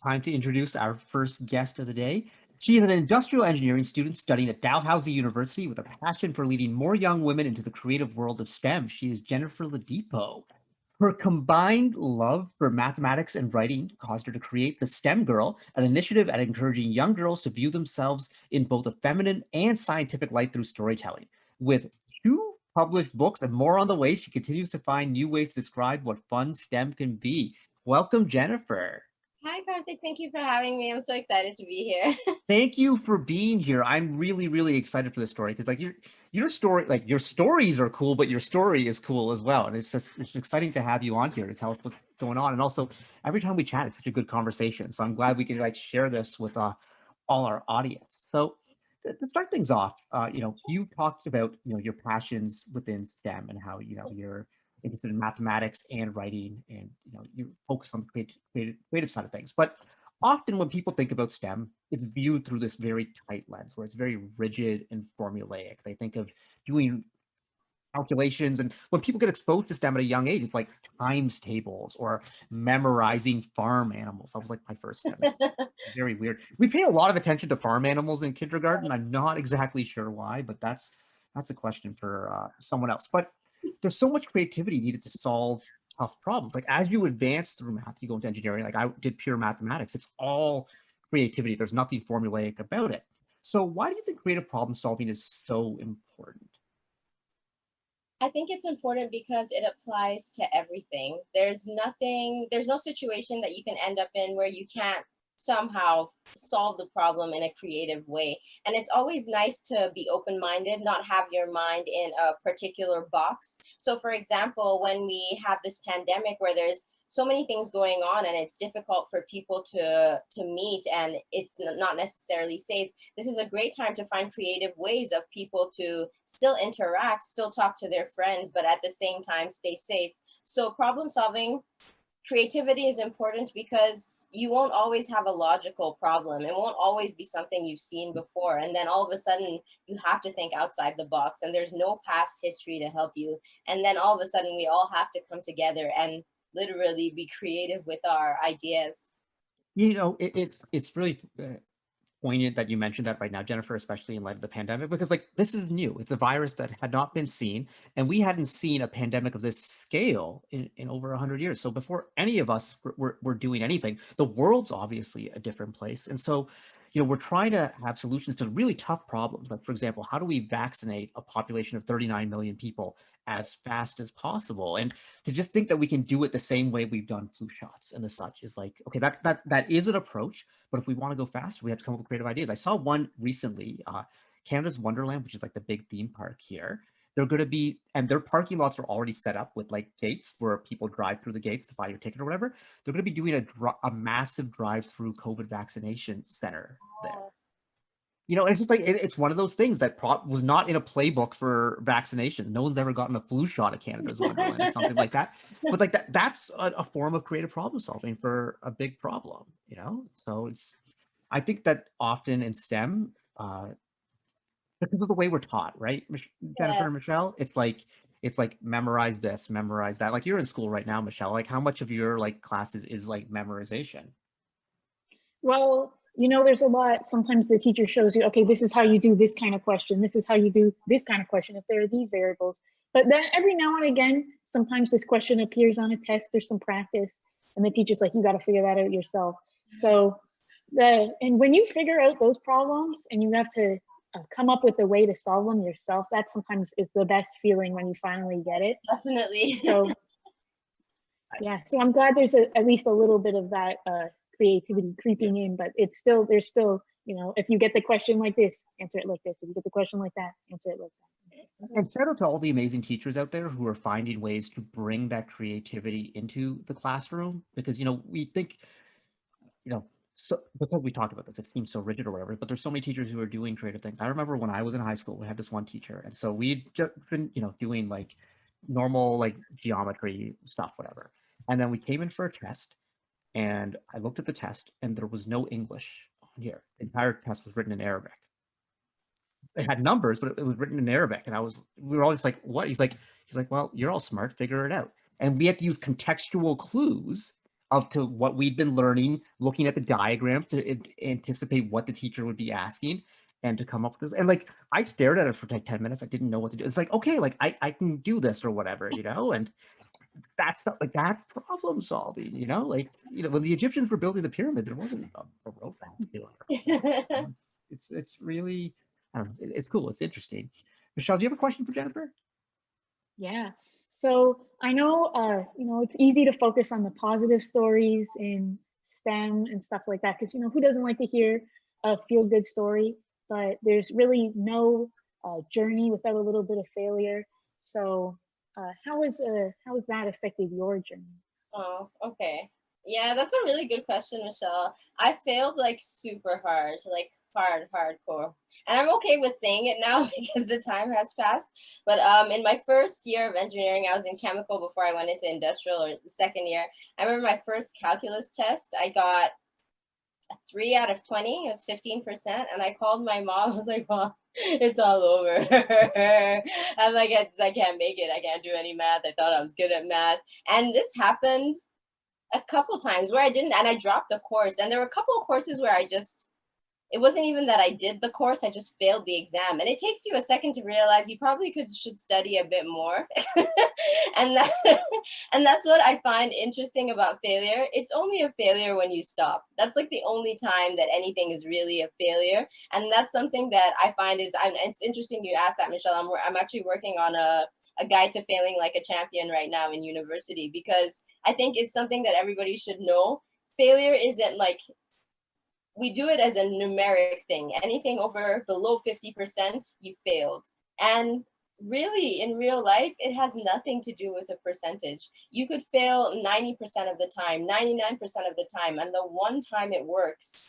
time to introduce our first guest of the day. She is an industrial engineering student studying at Dalhousie University with a passion for leading more young women into the creative world of STEM. She is Jennifer Ladipo. Her combined love for mathematics and writing caused her to create the STEM Girl, an initiative at encouraging young girls to view themselves in both a feminine and scientific light through storytelling. With 2 published books and more on the way, she continues to find new ways to describe what fun STEM can be. Welcome, Jennifer. Hi, Karthik. Thank you for having me. I'm so excited to be here. Thank you for being here. I'm really, really excited for this story because like your story, like your stories are cool, but your story is cool as well. And it's exciting to have you on here to tell us what's going on. And also every time we chat, it's such a good conversation. So I'm glad we can like share this with all our audience. So to start things off, you talked about your passions within STEM and how you're interested in mathematics and writing, and you focus on the creative side of things. But often when people think about STEM, it's viewed through this very tight lens where it's very rigid and formulaic. They think of doing calculations, and when people get exposed to STEM at a young age, it's like times tables or memorizing farm animals. That was like my first STEM experience. Very weird. We pay a lot of attention to farm animals in kindergarten. I'm not exactly sure why, but that's a question for someone else. But there's so much creativity needed to solve tough problems. Like as you advance through math, you go into engineering. Like I did pure mathematics. It's all creativity. There's nothing formulaic about it. So why do you think creative problem solving is so important? I think it's important because it applies to everything. There's no situation that you can end up in where you can't somehow solve the problem in a creative way. And it's always nice to be open minded, not have your mind in a particular box. So, for example, when we have this pandemic where there's so many things going on and it's difficult for people to meet and it's not necessarily safe, this is a great time to find creative ways of people to still interact, still talk to their friends, but at the same time stay safe. So problem solving, creativity is important because you won't always have a logical problem. It won't always be something you've seen before. And then all of a sudden you have to think outside the box and there's no past history to help you. And then all of a sudden we all have to come together and literally be creative with our ideas. It's really poignant that you mentioned that right now, Jennifer, especially in light of the pandemic, because like this is new. It's a virus that had not been seen, and we hadn't seen a pandemic of this scale in over 100 years. So before any of us were doing anything, the world's obviously a different place. And so, we're trying to have solutions to really tough problems. Like, for example, how do we vaccinate a population of 39 million people as fast as possible? And to just think that we can do it the same way we've done flu shots and the such is like, okay, that is an approach. But if we want to go faster, we have to come up with creative ideas. I saw one recently, Canada's Wonderland, which is like the big theme park here. They're going to be, and their parking lots are already set up with like gates where people drive through the gates to buy your ticket or whatever. They're going to be doing a massive drive-through COVID vaccination center there. It's just like it's one of those things that was not in a playbook for vaccination. No one's ever gotten a flu shot at Canada's Wonderland or something like that. But like that's a form of creative problem solving for a big problem. So I think that often in STEM, because of the way we're taught, right, Jennifer Yeah. and Michelle, it's like memorize this, memorize that. Like you're in school right now, Michelle. Like how much of your like classes is like memorization? Well, there's a lot. Sometimes the teacher shows you, okay, this is how you do this kind of question. This is how you do this kind of question if there are these variables. But then every now and again, sometimes this question appears on a test or some practice, and the teacher's like, you got to figure that out yourself. So and when you figure out those problems and you have to come up with a way to solve them yourself, that sometimes is the best feeling when you finally get it. Definitely. So yeah, so I'm glad there's at least a little bit of that creativity creeping in, but there's still, if you get the question like this, answer it like this. If you get the question like that, answer it like that. And shout out to all the amazing teachers out there who are finding ways to bring that creativity into the classroom, because we think, so because we talked about this, it seems so rigid or whatever, but there's so many teachers who are doing creative things. I remember when I was in high school, we had this one teacher, and so we'd just been doing like normal like geometry stuff, whatever. And then we came in for a test, and I looked at the test, and there was no English on here. The entire test was written in Arabic. It had numbers, but it was written in Arabic. And we were all just like, what? He's like, well, you're all smart, figure it out. And we had to use contextual clues up to what we'd been learning, looking at the diagrams to anticipate what the teacher would be asking and to come up with this. And like, I stared at it for like 10 minutes. I didn't know what to do. It's like, okay, like I can do this or whatever, you know? And that's not like that's problem solving, you know? Like, you know, when the Egyptians were building the pyramid, there wasn't a robot doing it. You know, it's really, I don't know, it's cool. It's interesting. Michelle, do you have a question for Jennifer? Yeah. So I know, you know, it's easy to focus on the positive stories in STEM and stuff like that, because, you know, who doesn't like to hear a feel-good story? But there's really no journey without a little bit of failure. So how has that affected your journey? Oh, okay. Yeah, that's a really good question, Michelle. I failed like super hard, like hardcore. And I'm okay with saying it now because the time has passed. But in my first year of engineering, I was in chemical before I went into industrial, or the second year. I remember my first calculus test, I got a 3 out of 20. It was 15%. And I called my mom. I was like, Mom, it's all over. I was like, I can't make it. I can't do any math. I thought I was good at math. And this happened a couple times where I didn't, and I dropped the course. And there were a couple of courses where it wasn't even that I did the course, I just failed the exam. And it takes you a second to realize you probably should study a bit more. and that, and that's what I find interesting about failure. It's only a failure when you stop. That's like the only time that anything is really a failure. And that's something that I find it's interesting you asked that, Michelle. I'm actually working on a guide to failing like a champion right now in university, because I think it's something that everybody should know. Failure isn't like, we do it as a numeric thing. Anything over below 50%, you failed. And really, in real life, it has nothing to do with a percentage. You could fail 90% of the time, 99% of the time, and the one time it works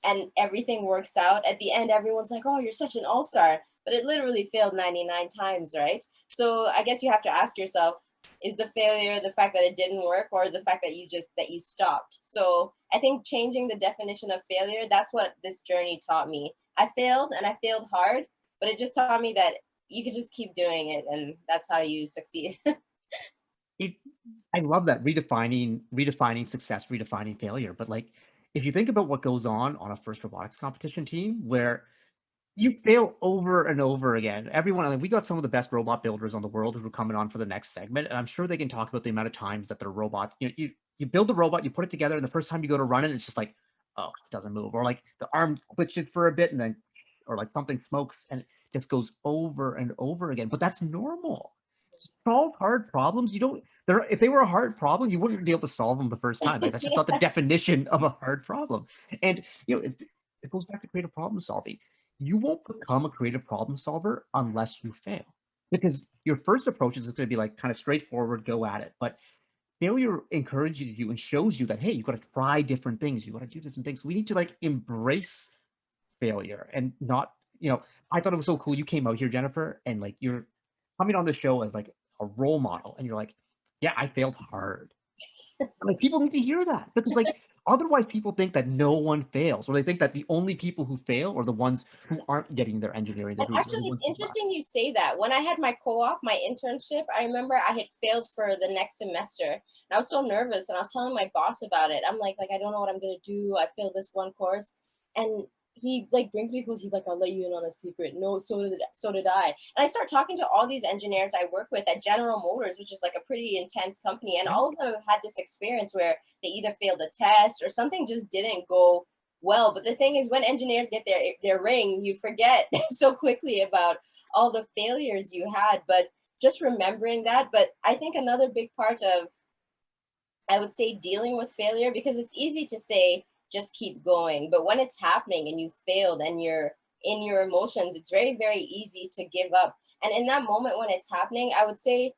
and everything works out, at the end, everyone's like, oh, you're such an all-star. But it literally failed 99 times, right? So I guess you have to ask yourself, is the failure the fact that it didn't work, or the fact that you stopped? So I think changing the definition of failure, that's what this journey taught me. I failed, and I failed hard, but it just taught me that you could just keep doing it, and that's how you succeed. I love that, redefining success, redefining failure. But like, if you think about what goes on a first robotics competition team, where you fail over and over again. Everyone, like, we got some of the best robot builders on the world who are coming on for the next segment, and I'm sure they can talk about the amount of times that their robot, you build the robot, you put it together, and the first time you go to run it, it's just like, oh, it doesn't move, or like the arm glitches for a bit, and then, or like something smokes, and it just goes over and over again. But that's normal. Solve hard problems. You don't. If they were a hard problem, you wouldn't be able to solve them the first time. Like, that's just not the definition of a hard problem. And it goes back to creative problem solving. You won't become a creative problem solver unless you fail, because your first approach is going to be like kind of straightforward, go at it. But failure encourages you and shows you that, hey, you've got to try different things. You got to do different things. We need to like embrace failure and not, I thought it was so cool. You came out here, Jennifer, and like you're coming on the show as like a role model, and you're like, yeah, I failed hard. Like, people need to hear that, because like otherwise people think that no one fails, or they think that the only people who fail are the ones who aren't getting their engineering And degrees. actually, it's interesting you say that. When I had my co-op, my internship, I remember I had failed for the next semester. And I was so nervous, and I was telling my boss about it. I'm like, I don't know what I'm gonna do. I failed this one course. And he like brings me close. He's like, I'll let you in on a secret. No, so did I. And I start talking to all these engineers I work with at General Motors, which is like a pretty intense company. And all of them have had this experience where they either failed a test or something just didn't go well. But the thing is, when engineers get their ring, you forget so quickly about all the failures you had. But just remembering that. But I think another big part of, I would say, dealing with failure, because it's easy to say just keep going, but when it's happening and you failed and you're in your emotions, it's very, very easy to give up. And in that moment when it's happening, I would say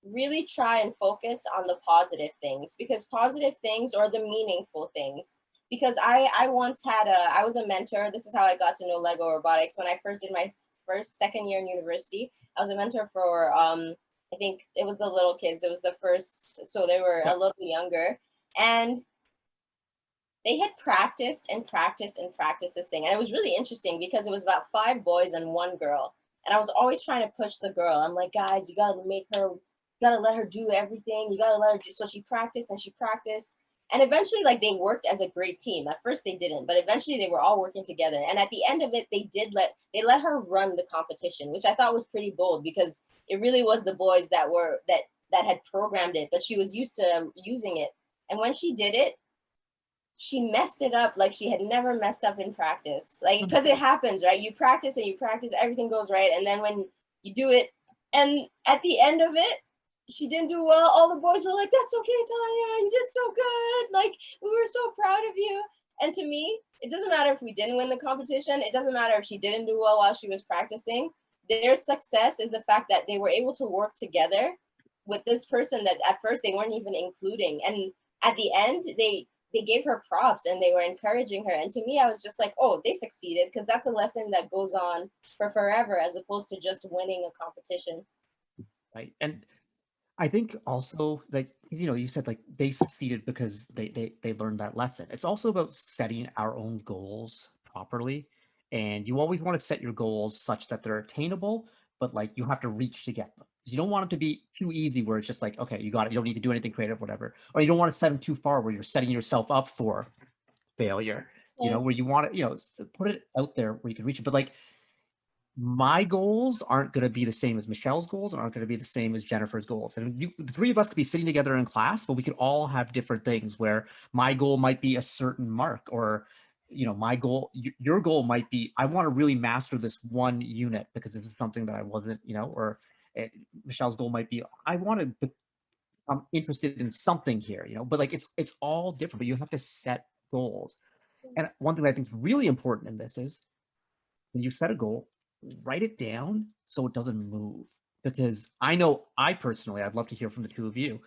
really try and focus on the positive things, because positive things, or the meaningful things. Because I once had I was a mentor. This is how I got to know Lego robotics. When I first did my second year in university, I was a mentor for I think it was the little kids. It was the first, so they were a little younger, and they had practiced and practiced and practiced this thing. And it was really interesting because it was about 5 boys and 1 girl. And I was always trying to push the girl. I'm like, guys, you gotta make her gotta let her do everything. You gotta let her do. So she practiced and she practiced. And eventually, like, they worked as a great team. At first they didn't, but eventually they were all working together. And at the end of it, they let her run the competition, which I thought was pretty bold, because it really was the boys that had programmed it, but she was used to using it. And when she did it, she messed it up like she had never messed up in practice. Like, because it happens, right? You practice and you practice, everything goes right, and then when you do it, and at the end of it, she didn't do well. All the boys were like, "That's okay, Tanya. You did so good. Like, we were so proud of you." And to me, it doesn't matter if we didn't win the competition. It doesn't matter if she didn't do well while she was practicing. Their success is the fact that they were able to work together with this person that at first they weren't even including. And at the end, they gave her props and they were encouraging her. And to me, I was just like, oh, they succeeded, because that's a lesson that goes on for forever, as opposed to just winning a competition. Right. And I think also, like, you know, you said like they succeeded because they learned that lesson. It's also about setting our own goals properly. And you always want to set your goals such that they're attainable, but like you have to reach to get them. You don't want it to be too easy where it's just like, okay, you got it. You don't need to do anything creative, whatever. Or you don't want to set them too far where you're setting yourself up for failure, you know, where you want to, you know, put it out there where you can reach it. But like my goals aren't going to be the same as Michelle's goals, and aren't going to be the same as Jennifer's goals. And the three of us could be sitting together in class, but we could all have different things where my goal might be a certain mark, or, you know, my goal, your goal might be, I want to really master this one unit because this is something that I wasn't, you know, or Michelle's goal might be, I want to, I'm interested in something here, you know, but like it's all different, but you have to set goals. And one thing that I think is really important in this is when you set a goal, write it down so it doesn't move. Because I know I personally, I'd love to hear from the two of you.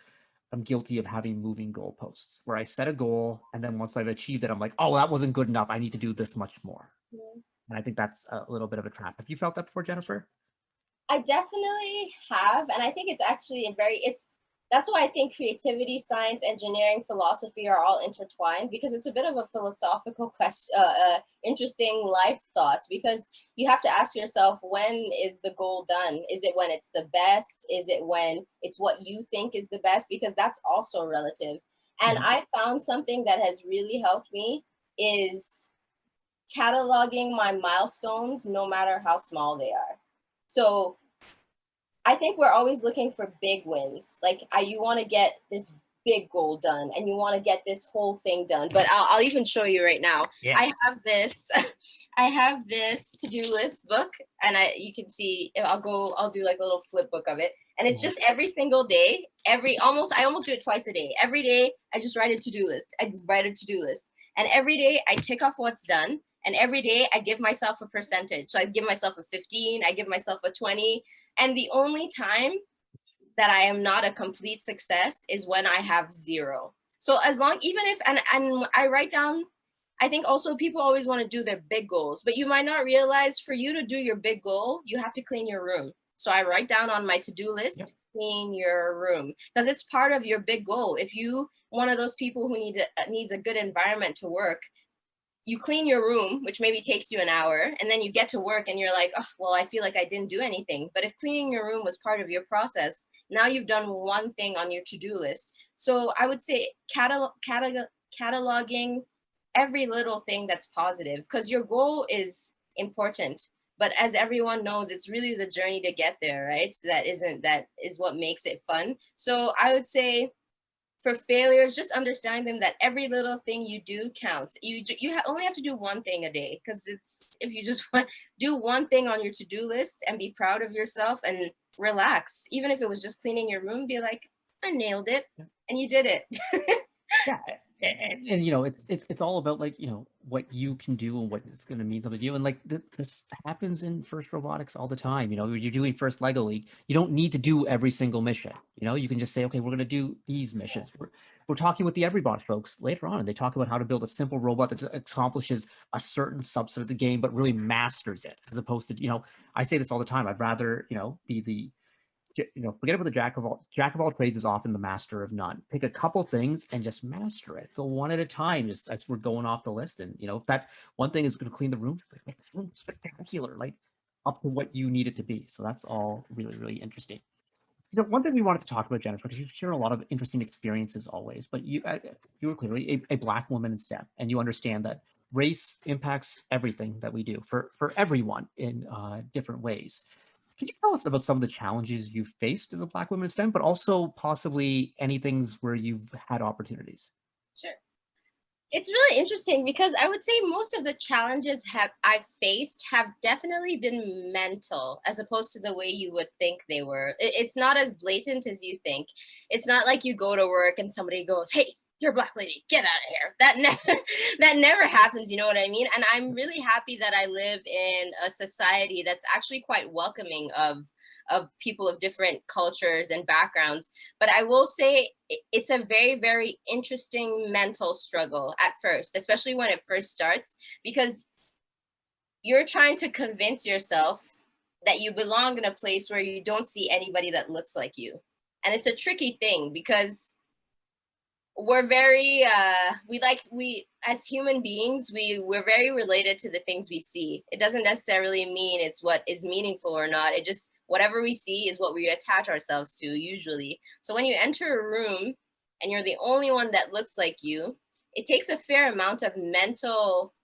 I'm guilty of having moving goalposts where I set a goal and then once I've achieved it, I'm like, oh, that wasn't good enough. I need to do this much more. Yeah. And I think that's a little bit of a trap. Have you felt that before, Jennifer? I definitely have, and I think it's actually that's why I think creativity, science, engineering, philosophy are all intertwined, because it's a bit of a philosophical question, interesting life thoughts, because you have to ask yourself, when is the goal done? Is it when it's the best? Is it when it's what you think is the best? Because that's also relative. And I found something that has really helped me is cataloging my milestones, no matter how small they are. So I think we're always looking for big wins. Like, you want to get this big goal done, and you want to get this whole thing done. But I'll even show you right now. Yes. I have this, I have this to-do list book, and you can see, I'll do like a little flip book of it. And it's just every single day, I almost do it twice a day. Every day I just write a to-do list. And every day I tick off what's done. And every day I give myself a percentage. So I give myself a 15, I give myself a 20. And the only time that I am not a complete success is when I have 0. So as long, even if, and I write down, I think also people always want to do their big goals, but you might not realize for you to do your big goal, you have to clean your room. So I write down on my to-do list, clean your room, because it's part of your big goal. If you, one of those people who needs a good environment to work, you clean your room, which maybe takes you an hour, and then you get to work and you're like, oh, well, I feel like I didn't do anything. But if cleaning your room was part of your process, now you've done one thing on your to-do list. So I would say cataloging every little thing that's positive, because your goal is important. But as everyone knows, it's really the journey to get there, right? So that is what makes it fun. So I would say, for failures, just understand them, that every little thing you do counts. You only have to do one thing a day, because if you just do one thing on your to-do list and be proud of yourself and relax, even if it was just cleaning your room, be like, I nailed it, and you did it. Yeah, and you know, it's all about, like, you know, what you can do and what it's going to mean something to you. And like this happens in FIRST Robotics all the time. You know, you're doing FIRST Lego League, you don't need to do every single mission. You know, you can just say, okay, we're going to do these missions. We're talking with the Everybot folks later on, and they talk about how to build a simple robot that accomplishes a certain subset of the game but really masters it, as opposed to, you know, I say this all the time, I'd rather, you know, be the, you know, forget about the jack of all trades is often the master of none. Pick a couple things and just master it. Go one at a time, just as we're going off the list. And, you know, if that one thing is going to clean the room, make this room spectacular, like up to what you need it to be. So that's all really, really interesting. One thing we wanted to talk about, Jennifer, because you've shared a lot of interesting experiences always, but you were clearly a Black woman in STEM, and you understand that race impacts everything that we do for everyone in different ways. Can you tell us about some of the challenges you've faced as a Black woman in STEM, but also possibly any things where you've had opportunities? Sure. It's really interesting because I would say most of the challenges I've faced have definitely been mental as opposed to the way you would think they were. It's not as blatant as you think. It's not like you go to work and somebody goes, "Hey, you're a Black lady, get out of here." That never that never happens, you know what I mean? And I'm really happy that I live in a society that's actually quite welcoming of people of different cultures and backgrounds. But I will say it's a very, very interesting mental struggle at first, especially when it first starts, because you're trying to convince yourself that you belong in a place where you don't see anybody that looks like you. And it's a tricky thing because we're very we as human beings, we're very related to the things we see. It doesn't necessarily mean it's what is meaningful or not. It just, whatever we see is what we attach ourselves to usually. So when you enter a room and you're the only one that looks like you, it takes a fair amount of mental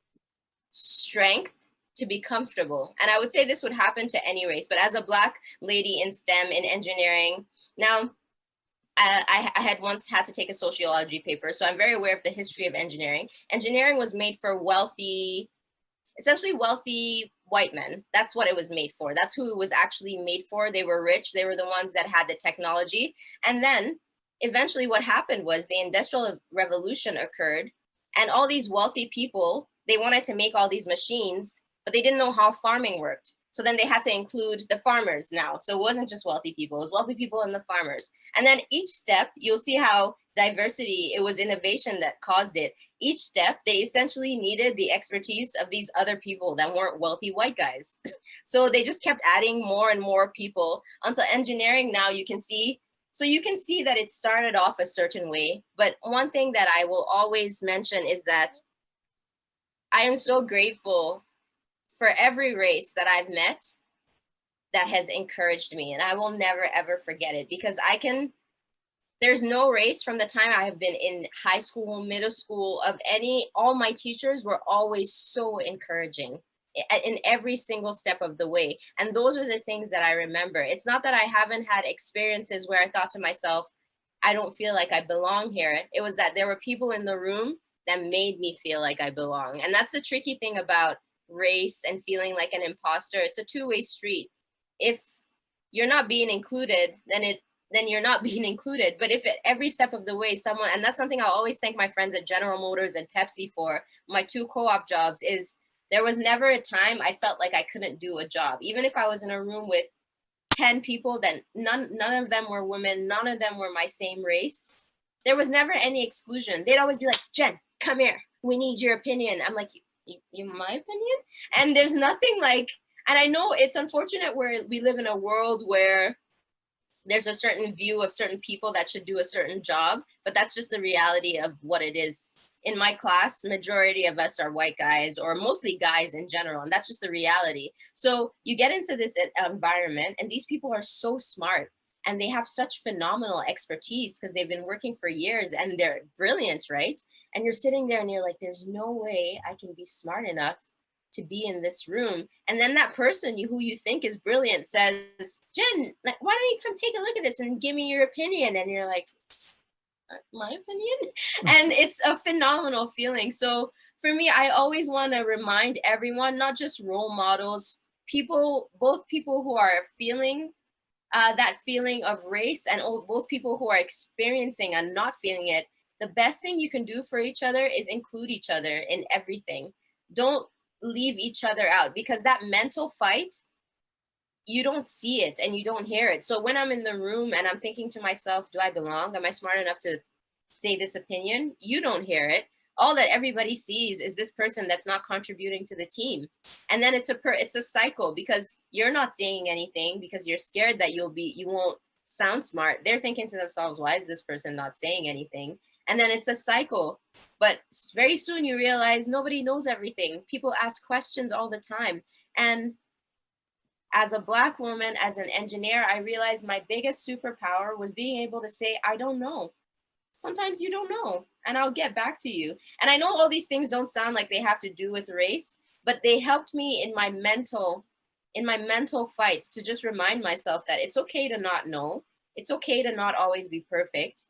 strength to be comfortable. And I would say this would happen to any race, but as a Black lady in STEM, in engineering, now I had once had to take a sociology paper, so I'm very aware of the history of engineering. Engineering was made for wealthy, essentially wealthy white men. That's what it was made for. That's who it was actually made for. They were rich. They were the ones that had the technology. And then eventually what happened was the Industrial Revolution occurred, and all these wealthy people, they wanted to make all these machines, but they didn't know how farming worked. So then they had to include the farmers now. So it wasn't just wealthy people, it was wealthy people and the farmers. And then each step, you'll see how diversity, it was innovation that caused it. Each step, they essentially needed the expertise of these other people that weren't wealthy white guys. So they just kept adding more and more people until engineering now you can see. So you can see that it started off a certain way. But one thing that I will always mention is that I am so grateful for every race that I've met that has encouraged me, and I will never ever forget it, because there's no race from the time I have been in high school, middle school, all my teachers were always so encouraging in every single step of the way. And those are the things that I remember. It's not that I haven't had experiences where I thought to myself, I don't feel like I belong here. It was that there were people in the room that made me feel like I belong. And that's the tricky thing about race and feeling like an imposter. It's a two-way street. If you're not being included, then you're not being included. But if at every step of the way someone, and that's something I'll always thank my friends at General Motors and Pepsi for, my two co-op jobs, is there was never a time I felt like I couldn't do a job. Even if I was in a room with 10 people, then none of them were women, none of them were my same race. There was never any exclusion. They'd always be like, "Jen, come here. We need your opinion." I'm like, you my opinion? And there's nothing like, and I know it's unfortunate where we live in a world where there's a certain view of certain people that should do a certain job, but that's just the reality of what it is. In my class, majority of us are white guys, or mostly guys in general, and that's just the reality. So you get into this environment, and these people are so smart, and they have such phenomenal expertise because they've been working for years, and they're brilliant, right? And you're sitting there and you're like, there's no way I can be smart enough to be in this room. And then that person who you think is brilliant says, "Jen, like, why don't you come take a look at this and give me your opinion?" And you're like, my opinion? And it's a phenomenal feeling. So for me, I always want to remind everyone, not just role models, people, both people who are feeling that feeling of race, and both people who are experiencing and not feeling it, the best thing you can do for each other is include each other in everything. Don't leave each other out, because that mental fight, you don't see it and you don't hear it. So when I'm in the room and I'm thinking to myself, do I belong? Am I smart enough to say this opinion? You don't hear it. All that everybody sees is this person that's not contributing to the team. And then it's a cycle, because you're not saying anything because you're scared that you won't sound smart. They're thinking to themselves, why is this person not saying anything? And then it's a cycle. But very soon you realize nobody knows everything. People ask questions all the time. And As a Black woman, as an engineer, I realized my biggest superpower was being able to say, I don't know. Sometimes you don't know, and I'll get back to you. And I know all these things don't sound like they have to do with race, but they helped me in my mental fights to just remind myself that it's okay to not know. It's okay to not always be perfect.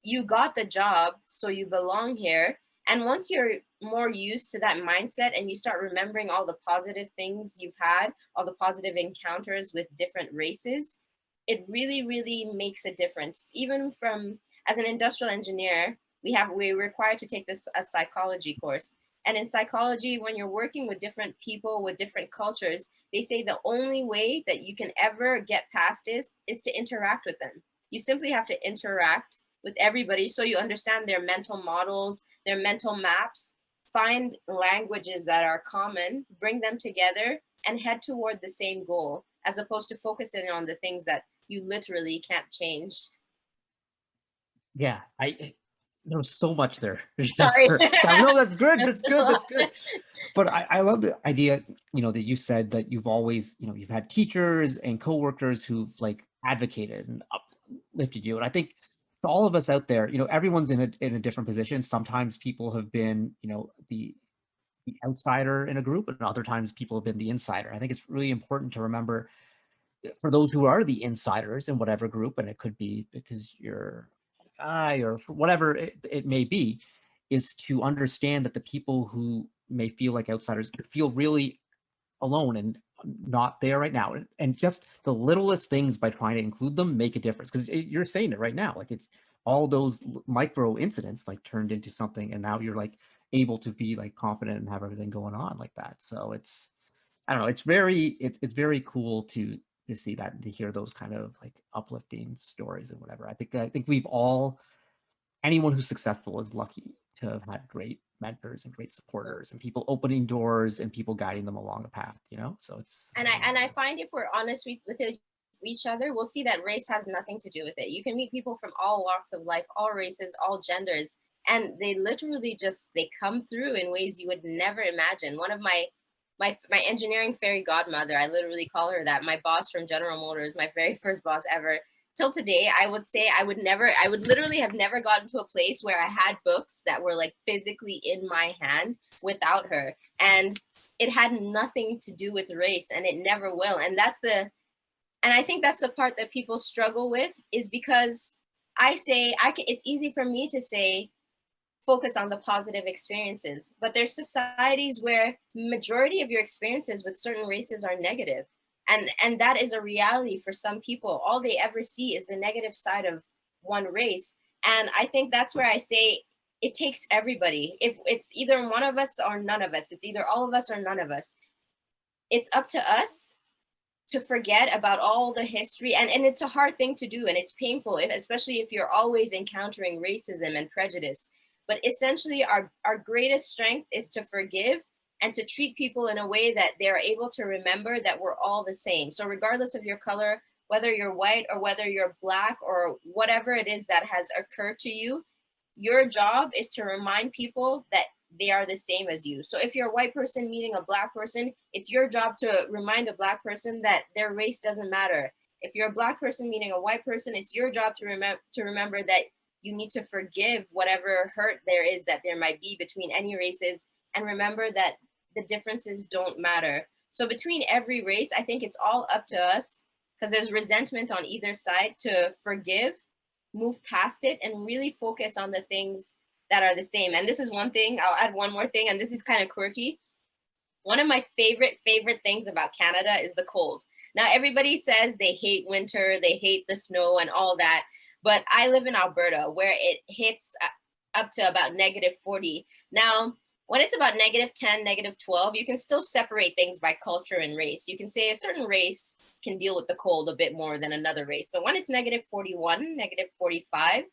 You got the job, so you belong here. And once you're more used to that mindset and you start remembering all the positive things you've had, all the positive encounters with different races, it really, really makes a difference. Even from, as an industrial engineer, we're required to take this a psychology course. And in psychology, when you're working with different people with different cultures, they say the only way that you can ever get past is to interact with them. You simply have to interact with everybody so you understand their mental models, their mental maps, find languages that are common, bring them together, and head toward the same goal, as opposed to focusing on the things that you literally can't change. Yeah, there was so much there. Sorry. No, that's good. That's good. That's good. But I love the idea, that you said that you've always, you've had teachers and coworkers who've like advocated and uplifted you. And I think for all of us out there, everyone's in a different position. Sometimes people have been, the outsider in a group, and other times people have been the insider. I think it's really important to remember for those who are the insiders in whatever group, and it could be because you're a guy or for whatever it may be, is to understand that the people who may feel like outsiders feel really alone and not there right now. And just the littlest things by trying to include them make a difference, because you're saying it right now, like it's all those micro incidents like turned into something, and now you're like able to be like confident and have everything going on like that. So it's, I don't know, it's very cool to see that and to hear those kind of like uplifting stories and whatever. I think we've all, anyone who's successful is lucky to have had great mentors and great supporters and people opening doors and people guiding them along a path, so it's. And I find if we're honest with each other, we'll see that race has nothing to do with it. You can meet people from all walks of life, all races, all genders, and they literally they come through in ways you would never imagine. One of my engineering fairy godmother, I literally call her that, my boss from General Motors, my very first boss ever, till today, I would say I would literally have never gotten to a place where I had books that were like physically in my hand without her. And it had nothing to do with race, and it never will. And I think that's the part that people struggle with, is because it's easy for me to say, focus on the positive experiences, but there's societies where majority of your experiences with certain races are negative. And that is a reality for some people. All they ever see is the negative side of one race. And I think that's where I say it takes everybody. If it's either one of us or none of us, it's either all of us or none of us. It's up to us to forget about all the history. And it's a hard thing to do, and it's painful, especially if you're always encountering racism and prejudice. But essentially, our greatest strength is to forgive and to treat people in a way that they're able to remember that we're all the same. So regardless of your color, whether you're white or whether you're Black or whatever it is that has occurred to you, your job is to remind people that they are the same as you. So if you're a white person meeting a Black person, it's your job to remind a Black person that their race doesn't matter. If you're a Black person meeting a white person, it's your job to remember that you need to forgive whatever hurt there is that there might be between any races, and remember that the differences don't matter. So between every race, I think it's all up to us, because there's resentment on either side, to forgive, move past it, and really focus on the things that are the same. And this is one thing, I'll add one more thing, and this is kind of quirky. One of my favorite things about Canada is the cold. Now, everybody says they hate winter, they hate the snow and all that, but I live in Alberta, where it hits up to about -40. Now, when it's about -10, -12, you can still separate things by culture and race. You can say a certain race can deal with the cold a bit more than another race. But when it's -41, -45,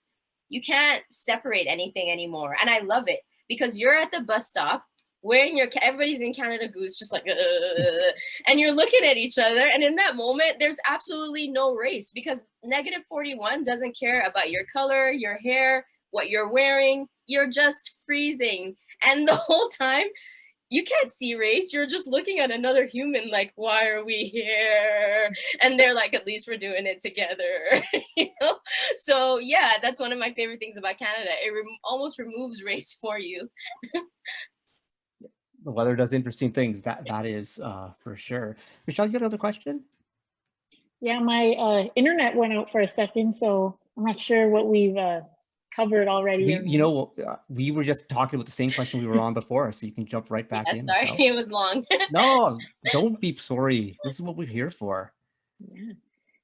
you can't separate anything anymore. And I love it, because you're at the bus stop wearing everybody's in Canada Goose, just like, and you're looking at each other. And in that moment, there's absolutely no race, because -41 doesn't care about your color, your hair, what you're wearing. You're just freezing. And the whole time, you can't see race. You're just looking at another human like, why are we here? And they're like, at least we're doing it together. You know? So yeah, that's one of my favorite things about Canada. It almost removes race for you. The weather does interesting things. That is for sure. Michelle, you got another question? Yeah, my internet went out for a second, so I'm not sure what we've covered already. We were just talking about the same question we were on before, so you can jump right back in, Sorry, Michelle. it was long. No, don't be sorry. This is what we're here for. Yeah.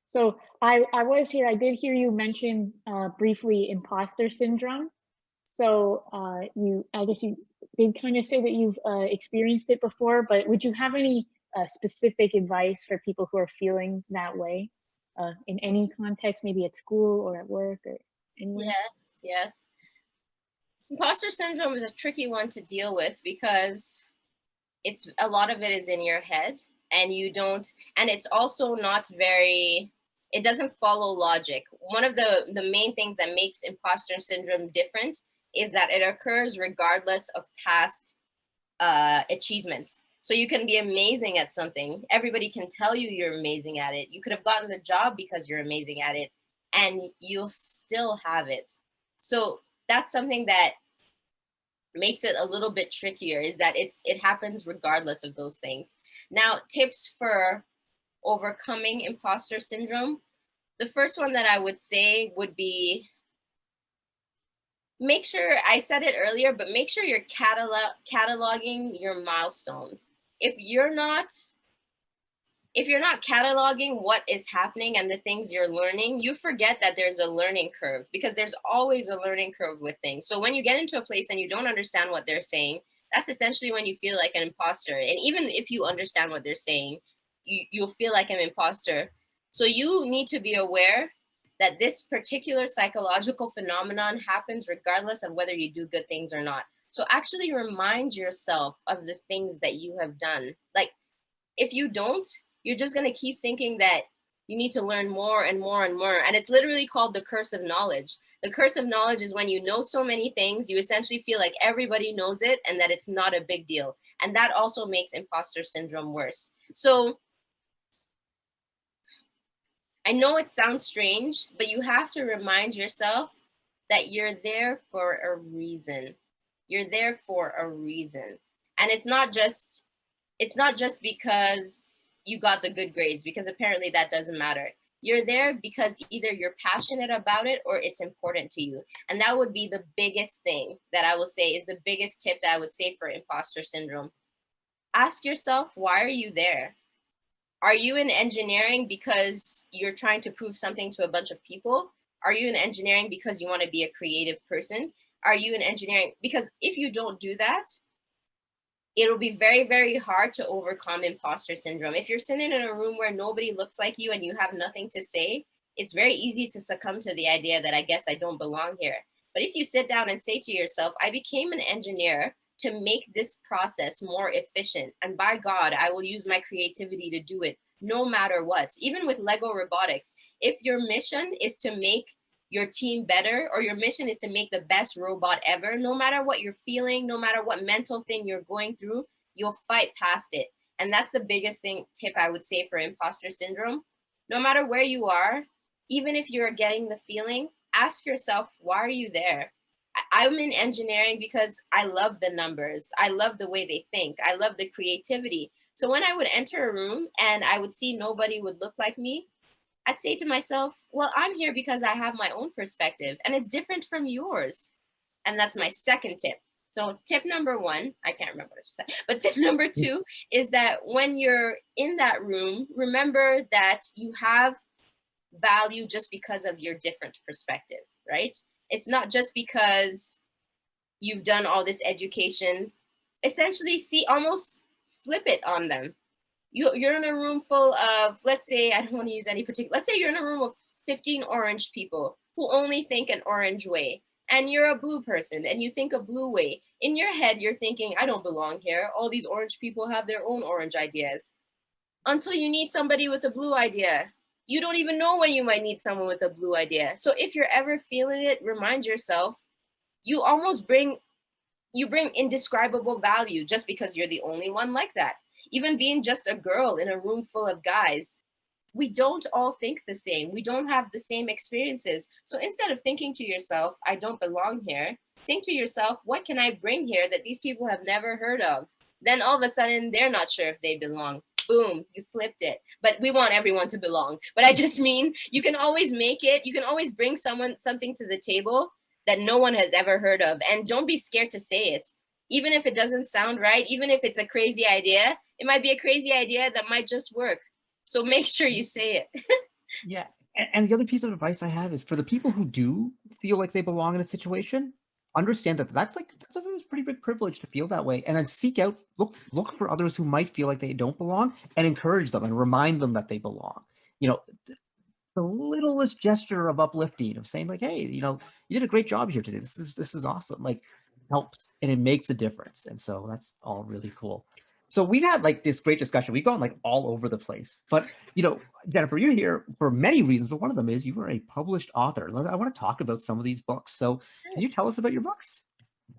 So I was here. I did hear you mention briefly imposter syndrome. So I guess you did kind of say that you've experienced it before, but would you have any specific advice for people who are feeling that way in any context, maybe at school or at work or anywhere? Yes. Imposter syndrome is a tricky one to deal with because a lot of it is in your head, and it's also not very, it doesn't follow logic. One of the main things that makes imposter syndrome different is that it occurs regardless of past achievements. So you can be amazing at something. Everybody can tell you you're amazing at it. You could have gotten the job because you're amazing at it, and you'll still have it. So that's something that makes it a little bit trickier, is that it happens regardless of those things. Now, tips for overcoming imposter syndrome. The first one that I would say would be, make sure, I said it earlier, but make sure you're cataloging your milestones. If you're not cataloging what is happening and the things you're learning, you forget that there's a learning curve, because there's always a learning curve with things. So when you get into a place and you don't understand what they're saying, that's essentially when you feel like an imposter. And even if you understand what they're saying, you'll feel like an imposter. So you need to be aware that this particular psychological phenomenon happens regardless of whether you do good things or not. So actually remind yourself of the things that you have done. Like, if you don't, you're just going to keep thinking that you need to learn more and more and more. And it's literally called the curse of knowledge. The curse of knowledge is when you know so many things, you essentially feel like everybody knows it and that it's not a big deal. And that also makes imposter syndrome worse. So I know it sounds strange, but you have to remind yourself that you're there for a reason. You're there for a reason. And it's not just because you got the good grades, because apparently that doesn't matter. You're there because either you're passionate about it or it's important to you. And that would be the biggest thing that I will say, is the biggest tip that I would say for imposter syndrome. Ask yourself, why are you there? Are you in engineering because you're trying to prove something to a bunch of people? Are you in engineering because you want to be a creative person? Are you in engineering? Because if you don't do that, it'll be very, very hard to overcome imposter syndrome. If you're sitting in a room where nobody looks like you and you have nothing to say, it's very easy to succumb to the idea that I guess I don't belong here. But if you sit down and say to yourself, I became an engineer to make this process more efficient, and by God, I will use my creativity to do it no matter what. Even with Lego robotics, if your mission is to make your team better, or your mission is to make the best robot ever, no matter what you're feeling, no matter what mental thing you're going through, you'll fight past it. And that's the biggest tip I would say for imposter syndrome. No matter where you are, even if you're getting the feeling, ask yourself, why are you there? I'm in engineering because I love the numbers. I love the way they think. I love the creativity. So when I would enter a room and I would see nobody would look like me, I'd say to myself, well, I'm here because I have my own perspective and it's different from yours. And that's my second tip. So tip number one, I can't remember what I said, but tip number two is that when you're in that room, remember that you have value just because of your different perspective, right? It's not just because you've done all this education. Essentially, almost flip it on them. You're in a room full of, let's say, I don't want to use any particular, let's say you're in a room of 15 orange people who only think an orange way, and you're a blue person and you think a blue way. In your head, you're thinking, I don't belong here. All these orange people have their own orange ideas. Until you need somebody with a blue idea. You don't even know when you might need someone with a blue idea. So if you're ever feeling it, remind yourself, you almost bring you bring indescribable value just because you're the only one like that. Even being just a girl in a room full of guys, we don't all think the same. We don't have the same experiences. So instead of thinking to yourself, I don't belong here, think to yourself, what can I bring here that these people have never heard of? Then all of a sudden, they're not sure if they belong. Boom, you flipped it. But we want everyone to belong. But I just mean, you can always make it, you can always bring something to the table that no one has ever heard of. And don't be scared to say it. Even if it doesn't sound right, even if it's a crazy idea, it might be a crazy idea that might just work. So make sure you say it. Yeah. And the other piece of advice I have is for the people who do feel like they belong in a situation, understand that that's a pretty big privilege to feel that way, and then seek out, look for others who might feel like they don't belong, and encourage them and remind them that they belong. You know, the littlest gesture of uplifting, of saying like, hey, you did a great job here today. This is awesome. Like, helps, and it makes a difference. And so that's all really cool. So we've had like this great discussion. We've gone like all over the place, but Jennifer, you're here for many reasons, but one of them is you are a published author. I want to talk about some of these books. So can you tell us about your books?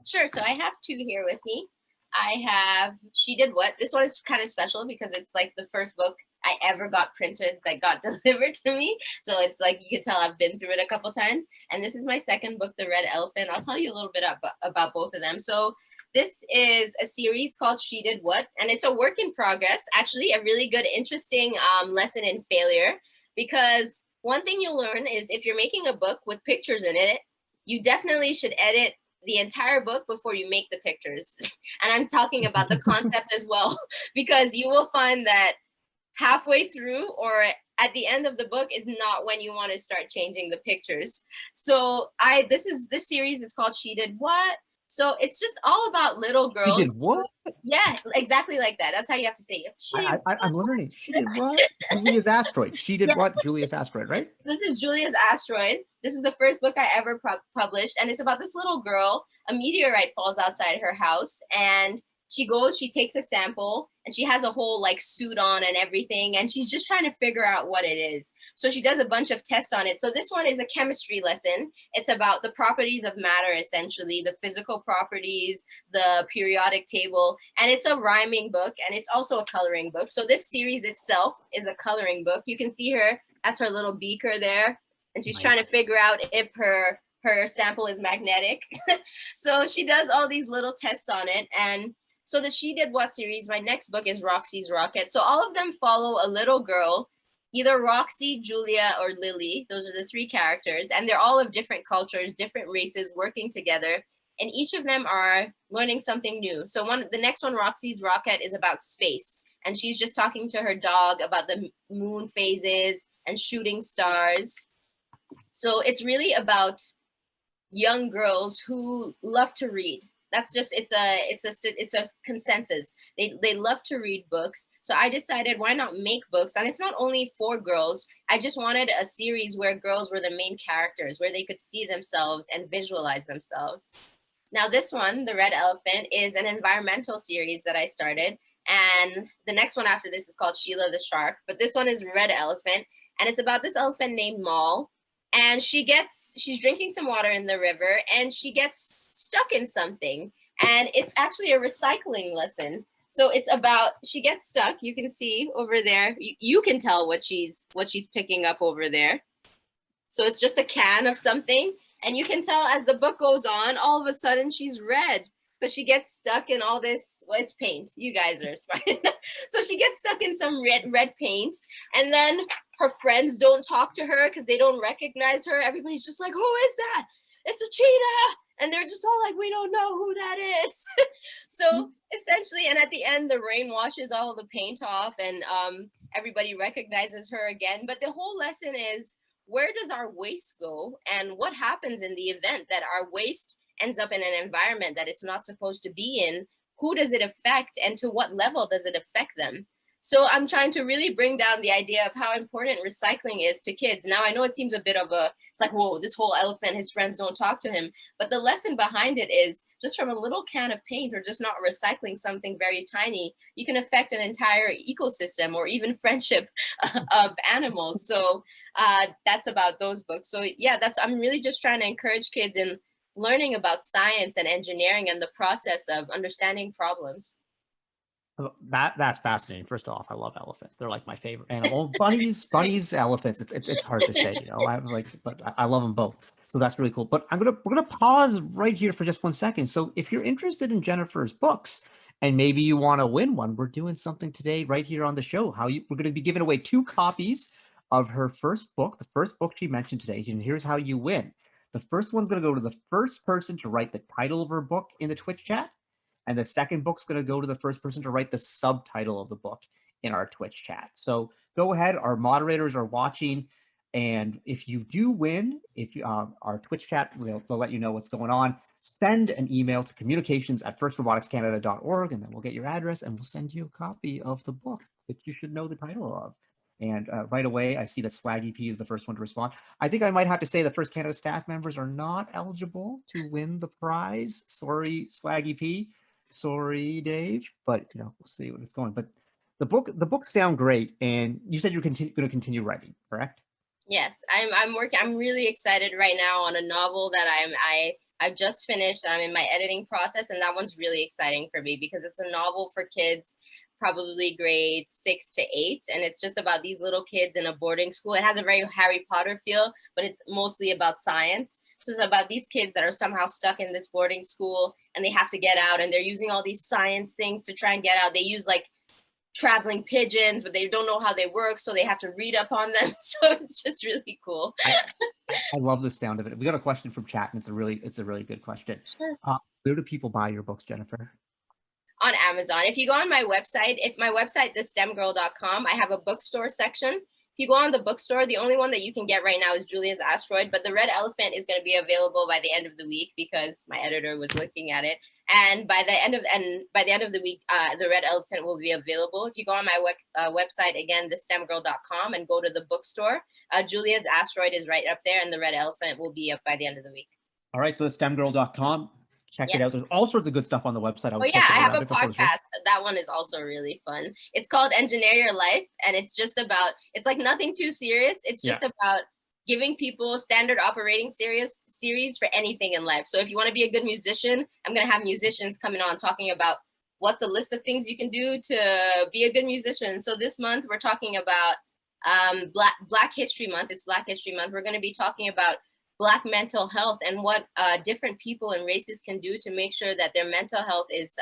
Sure. So I have two here with me. I have She Did What. This one is kind of special because it's like the first book I ever got printed that got delivered to me. So it's like, you can tell I've been through it a couple times. And this is my second book, The Red Elephant. I'll tell you a little bit about both of them. So this is a series called She Did What, and it's a work in progress. Actually, a really good, interesting lesson in failure, because one thing you'll learn is if you're making a book with pictures in it, you definitely should edit the entire book before you make the pictures. And I'm talking about the concept as well, because you will find that halfway through or at the end of the book is not when you want to start changing the pictures. So this series is called She Did What. So it's just all about little girls. She did what? Yeah, exactly like that. That's how you have to say it. I'm learning. She did what? Julia's Asteroid. She did what? Julia's Asteroid, right? This is Julia's Asteroid. This is the first book I ever published, and it's about this little girl. A meteorite falls outside her house, and she takes a sample, and she has a whole like suit on and everything, and she's just trying to figure out what it is. So she does a bunch of tests on it. So this one is a chemistry lesson. It's about the properties of matter, essentially, the physical properties, the periodic table, and it's a rhyming book, and it's also a coloring book. So this series itself is a coloring book. You can see her, that's her little beaker there, and she's trying to figure out if her sample is magnetic. So she does all these little tests on it. And so the She Did What series, my next book is Roxy's Rocket. So all of them follow a little girl, either Roxy, Julia, or Lily. Those are the three characters. And they're all of different cultures, different races working together. And each of them are learning something new. So the next one, Roxy's Rocket, is about space. And she's just talking to her dog about the moon phases and shooting stars. So it's really about young girls who love to read. That's just, it's a consensus. They love to read books. So I decided, why not make books? And it's not only for girls. I just wanted a series where girls were the main characters, where they could see themselves and visualize themselves. Now this one, The Red Elephant, is an environmental series that I started. And the next one after this is called Sheila the Shark. But this one is Red Elephant. And it's about this elephant named Maul. And she's drinking some water in the river, and she gets stuck in something. And it's actually a recycling lesson. So it's about, she gets stuck. You can see over there, you can tell what she's picking up over there. So it's just a can of something. And you can tell as the book goes on, all of a sudden she's red, because she gets stuck in all this, well, it's paint. You guys are smart. So she gets stuck in some red paint. And then her friends don't talk to her because they don't recognize her. Everybody's just like, who is that? It's a cheetah. And they're just all like, we don't know who that is. So essentially, and at the end, the rain washes all of the paint off, and everybody recognizes her again. But the whole lesson is, where does our waste go? And what happens in the event that our waste ends up in an environment that it's not supposed to be in? Who does it affect, and to what level does it affect them? So I'm trying to really bring down the idea of how important recycling is to kids. Now, I know it seems a bit of it's like, whoa, this whole elephant, his friends don't talk to him. But the lesson behind it is, just from a little can of paint or just not recycling something very tiny, you can affect an entire ecosystem or even friendship of animals. So that's about those books. So yeah, I'm really just trying to encourage kids in learning about science and engineering and the process of understanding problems. That's fascinating. First off, I love elephants. They're like my favorite animal. Bunnies, elephants. It's hard to say, you know. I'm like, but I love them both. So that's really cool. But we're gonna pause right here for just 1 second. So if you're interested in Jennifer's books and maybe you want to win one, we're doing something today right here on the show. We're gonna be giving away 2 copies of her first book, the first book she mentioned today. And here's how you win. The first one's gonna go to the first person to write the title of her book in the Twitch chat. And the second book's going to go to the first person to write the subtitle of the book in our Twitch chat. So go ahead. Our moderators are watching. And if you do win, if you, our Twitch chat, they'll let you know what's going on. Send an email to communications@firstroboticscanada.org, and then we'll get your address and we'll send you a copy of the book that you should know the title of. And right away, I see that Swaggy P is the first one to respond. I think I might have to say the First Canada staff members are not eligible to win the prize. Sorry, Swaggy P. Sorry, Dave, but you know, we'll see what it's going. But the books sound great, and you said you're going to continue writing, correct? Yes, I'm working. I'm really excited right now on a novel that I've just finished. I'm in my editing process, and that one's really exciting for me because it's a novel for kids, probably grades 6 to 8, and it's just about these little kids in a boarding school. It has a very Harry Potter feel, but it's mostly about science. So it's about these kids that are somehow stuck in this boarding school and they have to get out, and they're using all these science things to try and get out. They use like traveling pigeons, but they don't know how they work, so they have to read up on them. So it's just really cool. I love the sound of it. We got a question from chat, and it's a really good question. Sure. Where do people buy your books, Jennifer? On Amazon. If you go on my website, thestemgirl.com, I have a bookstore section. If you go on the bookstore, the only one that you can get right now is Julia's Asteroid, but the Red Elephant is going to be available by the end of the week because my editor was looking at it. And by the end of the week, the Red Elephant will be available. If you go on my website, again, thestemgirl.com, and go to the bookstore, Julia's Asteroid is right up there, and the Red Elephant will be up by the end of the week. All right, so thestemgirl.com. Check it out. There's all sorts of good stuff on the website. Oh yeah, I have a podcast. That one is also really fun. It's called Engineer Your Life, and it's just about, it's like nothing too serious. It's just about giving people standard operating series for anything in life. So if you want to be a good musician, I'm going to have musicians coming on talking about what's a list of things you can do to be a good musician. So this month we're talking about Black History Month. It's Black History Month. We're going to be talking about Black mental health and what different people and races can do to make sure that their mental health is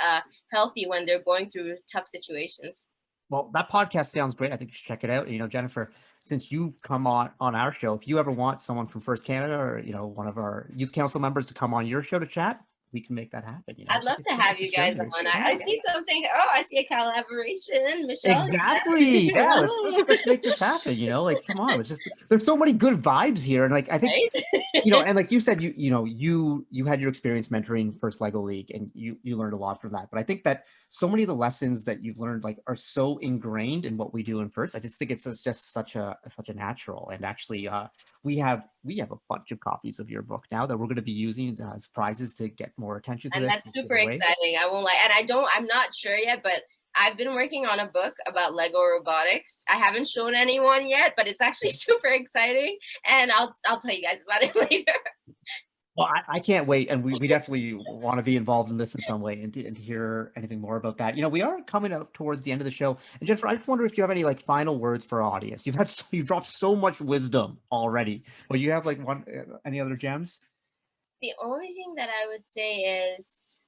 healthy when they're going through tough situations. Well, that podcast sounds great. I think you should check it out. You know, Jennifer, since you come on our show, if you ever want someone from First Canada or, you know, one of our youth council members to come on your show to chat, we can make that happen. You know, I'd love to have you guys on. I see something. Oh, I see a collaboration, Michelle. Exactly. Yeah, let's make this happen. You know, like, come on. It's just, there's so many good vibes here, and like I think, you know, and like you said, you had your experience mentoring First Lego League, and you learned a lot from that. But I think that so many of the lessons that you've learned like are so ingrained in what we do in First. I just think it's just such a natural. And actually, we have a bunch of copies of your book now that we're going to be using as prizes to get more attention to and this. That's super exciting. I won't lie. And I'm not sure yet, but I've been working on a book about Lego robotics. I haven't shown anyone yet, but it's actually super exciting. And I'll tell you guys about it later. Well, I can't wait. And we definitely want to be involved in this in some way and to hear anything more about that. You know, we are coming up towards the end of the show. And Jennifer, I just wonder if you have any like final words for our audience. You've dropped so much wisdom already. But you have like any other gems? The only thing that I would say is,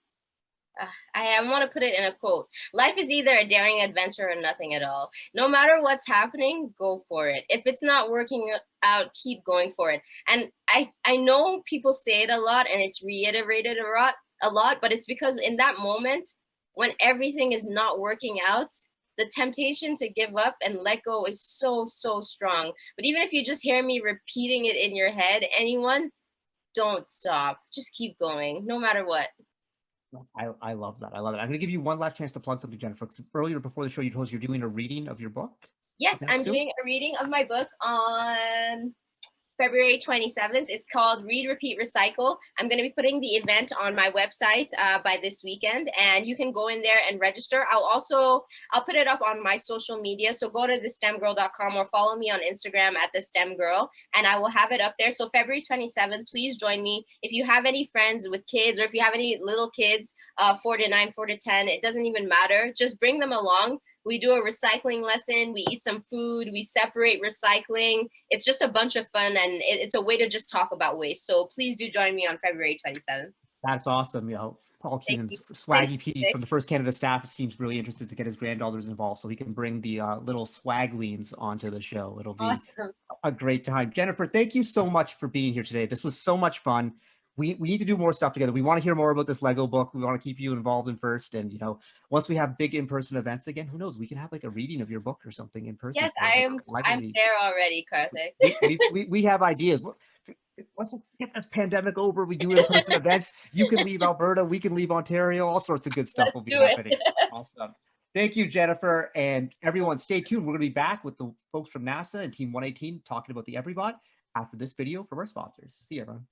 I want to put it in a quote. Life is either a daring adventure or nothing at all. No matter what's happening, go for it. If it's not working out, keep going for it. And I know people say it a lot and it's reiterated a lot, but it's because in that moment, when everything is not working out, the temptation to give up and let go is so, so strong. But even if you just hear me repeating it in your head, anyone, don't stop. Just keep going, no matter what. I love that. I love it. I'm going to give you one last chance to plug something, Jennifer. Because earlier before the show, you told us you're doing a reading of your book. Yes, I'm doing a reading of my book on February 27th. It's called Read, Repeat, Recycle. I'm going to be putting the event on my website by this weekend, and you can go in there and register. I'll put it up on my social media. So go to thestemgirl.com or follow me on Instagram at thestemgirl, and I will have it up there. So February 27th, please join me. If you have any friends with kids, or if you have any little kids, 4 to 9, 4 to 10, it doesn't even matter. Just bring them along. We do a recycling lesson. We eat some food. We separate recycling. It's just a bunch of fun, and it's a way to just talk about waste. So please do join me on February 27th. That's awesome. You know, Paul Thank Keenan's you. Swaggy P from the First Canada staff seems really interested to get his granddaughters involved so he can bring the little swaglings onto the show. It'll be Awesome. a great time. Jennifer, thank you so much for being here today. This was so much fun. We need to do more stuff together. We want to hear more about this Lego book. We want to keep you involved in FIRST. And, you know, once we have big in-person events again, who knows, we can have like a reading of your book or something in person. Yes, I'm read. there already, Karthik. We have ideas. Let's just get this pandemic over. We do in-person events. You can leave Alberta. We can leave Ontario. All sorts of good stuff will be happening. Awesome. Thank you, Jennifer. And everyone, stay tuned. We're going to be back with the folks from NASA and Team 118 talking about the EveryBot after this video from our sponsors. See you, everyone.